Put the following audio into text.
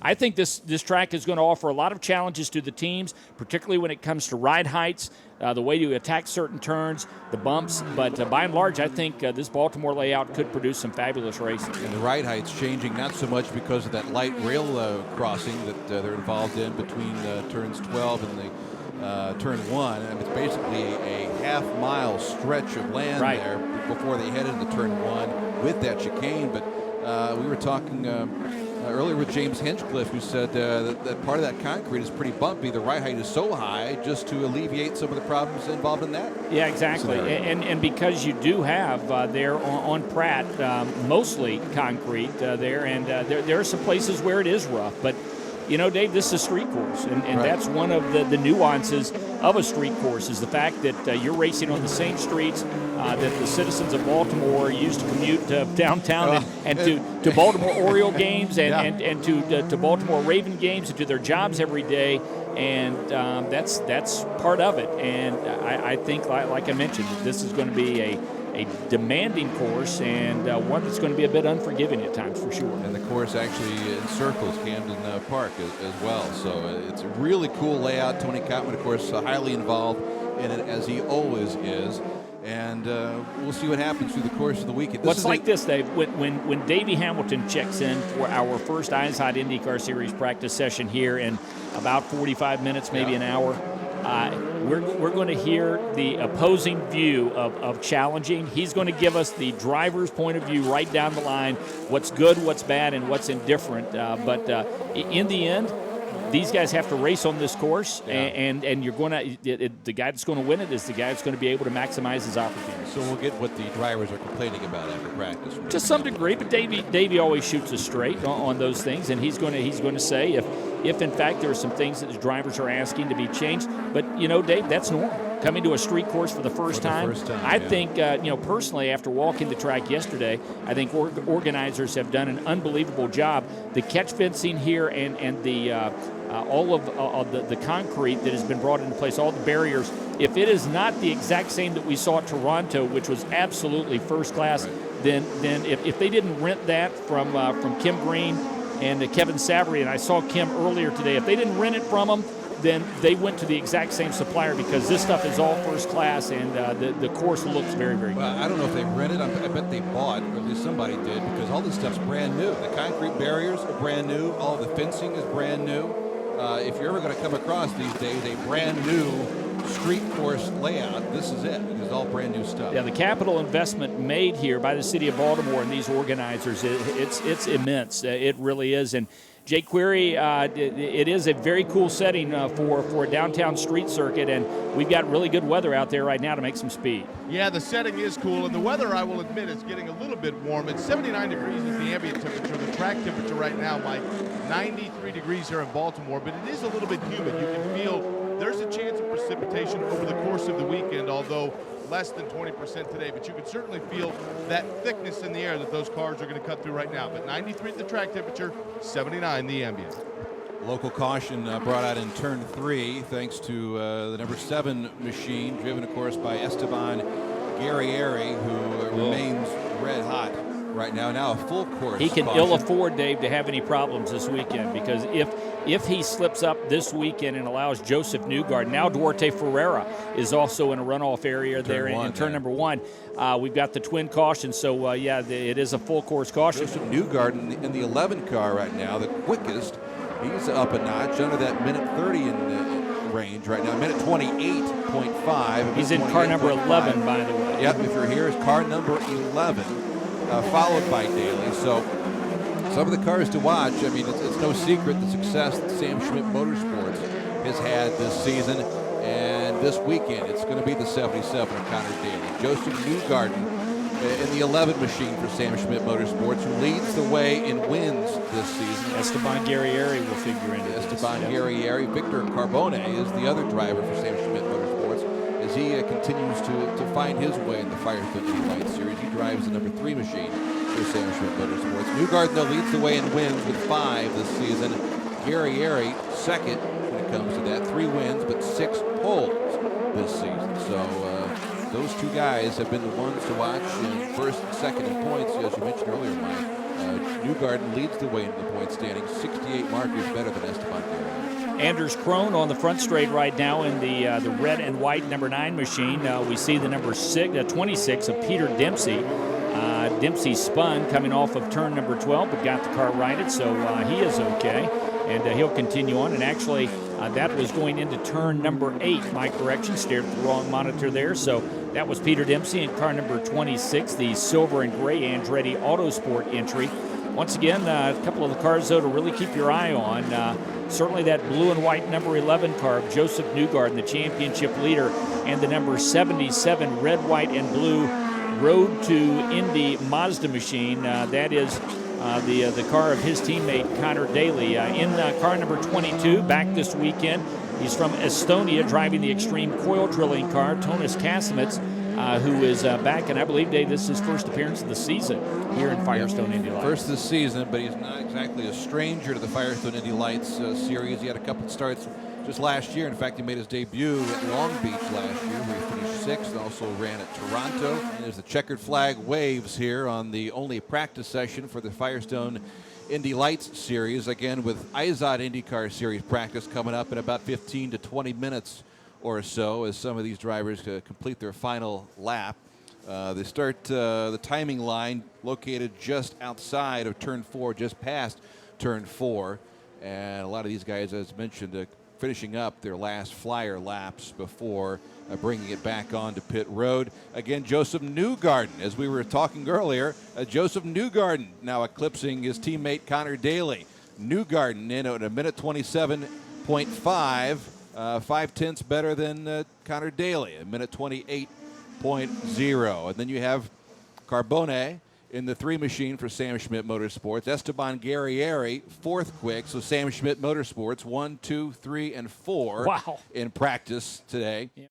I think this track is going to offer a lot of challenges to the teams, particularly when it comes to ride heights, the way you attack certain turns, the bumps. But by and large, I think this Baltimore layout could produce some fabulous racing. And the ride height's changing not so much because of that light rail crossing that they're involved in between turns 12 and the turn 1. And it's basically a half-mile stretch of land there before they head into turn 1 with that chicane. But we were talking earlier with James Hinchcliffe, who said that part of that concrete is pretty bumpy. The ride height is so high just to alleviate some of the problems involved in that. Yeah, exactly. And because you do have there on Pratt mostly concrete there, and there are some places where it is rough. But, you know, Dave, this is a street course, and that's one of the nuances of a street course is the fact that you're racing on the same streets that the citizens of Baltimore used to commute to downtown and to Baltimore Oriole games and to Baltimore Raven games and to their jobs every day. And that's part of it. And I think, like I mentioned, this is going to be a demanding course and one that's going to be a bit unforgiving at times for sure. And the course actually encircles Camden Park as well. So it's a really cool layout. Tony Cotman, of course, highly involved in it, as he always is. And we'll see what happens through the course of the weekend. What's like this, Dave, when Davey Hamilton checks in for our first Eyes Hot IndyCar Series practice session here in about 45 minutes, maybe an hour, we're going to hear the opposing view of challenging. He's going to give us the driver's point of view right down the line, what's good, what's bad, and what's indifferent. But in the end, these guys have to race on this course, and you're going to the guy that's going to win it is the guy that's going to be able to maximize his opportunities. So we'll get what the drivers are complaining about after practice. To some degree, but Davey always shoots us straight on those things, and he's going to say if in fact there are some things that the drivers are asking to be changed. But you know, Dave, that's normal. Coming to a street course for the first time, I think, personally, after walking the track yesterday, I think organizers have done an unbelievable job. The catch fencing here and the all of the concrete that has been brought into place, all the barriers, if it is not the exact same that we saw at Toronto, which was absolutely first class, then if they didn't rent that from Kim Green and Kevin Savory, and I saw Kim earlier today, if they didn't rent it from them, then they went to the exact same supplier because this stuff is all first class and the course looks very, very good. Well, I don't know if they rented. I bet they bought, or at least somebody did, because all this stuff's brand new. The concrete barriers are brand new. All the fencing is brand new. If you're ever going to come across these days a brand new street course layout, this is it. It's all brand new stuff. Yeah, the capital investment made here by the city of Baltimore and these organizers, it's immense. It really is. And Jake Query, it is a very cool setting for a downtown street circuit, and we've got really good weather out there right now to make some speed. Yeah, the setting is cool, and the weather, I will admit, is getting a little bit warm. It's 79 degrees is the ambient temperature. The track temperature right now, Mike, 93 degrees here in Baltimore, but it is a little bit humid. You can feel there's a chance of precipitation over the course of the weekend, although less than 20% today, but you can certainly feel that thickness in the air that those cars are going to cut through right now. But 93 the track temperature, 79 the ambient. Local caution brought out in turn 3 thanks to the number 7 machine, driven, of course, by Esteban Guerrieri, who remains red hot right now. Now a full course. He can caution. ill afford, Dave, to have any problems this weekend, because if he slips up this weekend and allows Joseph Newgarden, now Duarte Ferreira is also in a runoff area there in turn number 1. We've got the twin caution, so it is a full course caution. Joseph Newgarden in the 11 car right now, the quickest. He's up a notch under that minute 30 in the range right now, minute 28.5. He's in car number 11, by the way. Yep, if you're here, is car number 11, followed by Daly. So some of the cars to watch. I mean, it's no secret the success that Sam Schmidt Motorsports has had this season. And this weekend, it's going to be the 77 of Connor Daly. Joseph Newgarden in the 11 machine for Sam Schmidt Motorsports, who leads the way in wins this season. Esteban Guerrieri will figure into this. Esteban Guerrieri. Victor Carbone is the other driver for Sam Schmidt Motorsports as he continues to find his way in the Firestone Indy Lights series. He drives the number 3 machine for Sam Schmidt Motorsports. Newgarden, though, leads the way in wins with 5 this season. Guerrieri second when it comes to that. 3 wins, but 6 poles this season. So those two guys have been the ones to watch in first and second in points, as you mentioned earlier, Mike. Newgarden leads the way into the point standing, 68 mark is better than Esteban Guerrero. Anders Krohn on the front straight right now in the red and white number 9 machine. We see the number 26 of Peter Dempsey. Dempsey spun coming off of turn number 12, but got the car righted, so he is okay, and he'll continue on. And actually, that was going into turn number 8. My correction, stared at the wrong monitor there. So that was Peter Dempsey in car number 26, the silver and gray Andretti Autosport entry. Once again, a couple of the cars, though, to really keep your eye on. Certainly that blue and white number 11 car of Joseph Newgarden, the championship leader, and the number 77 red, white, and blue Road to Indy Mazda machine. That is the car of his teammate Connor Daly. In car number 22, back this weekend, he's from Estonia, driving the extreme coil drilling car, Tonis Kasimets, who is back, and I believe, Dave, this is his first appearance of the season here in Firestone Indy Lights. First this season, but he's not exactly a stranger to the Firestone Indy Lights series. He had a couple of starts just last year. In fact, he made his debut at Long Beach last year, where he finished 6th, and also ran at Toronto. And there's the checkered flag waves here on the only practice session for the Firestone Indy Lights series, again with Izod IndyCar Series practice coming up in about 15 to 20 minutes or so, as some of these drivers complete their final lap. They start the timing line located just outside of turn 4, just past turn 4, and a lot of these guys, as mentioned, finishing up their last flyer laps before bringing it back onto pit road. Again, Joseph Newgarden, as we were talking earlier, Joseph Newgarden now eclipsing his teammate Connor Daly. Newgarden in at a minute 27.5, 5/10 better than Connor Daly, a minute 28.0. And then you have Carbone in the 3 machine for Sam Schmidt Motorsports. Esteban Guerrieri, 4th quick. So Sam Schmidt Motorsports, 1, 2, 3, and 4 wow. in practice today. Yeah.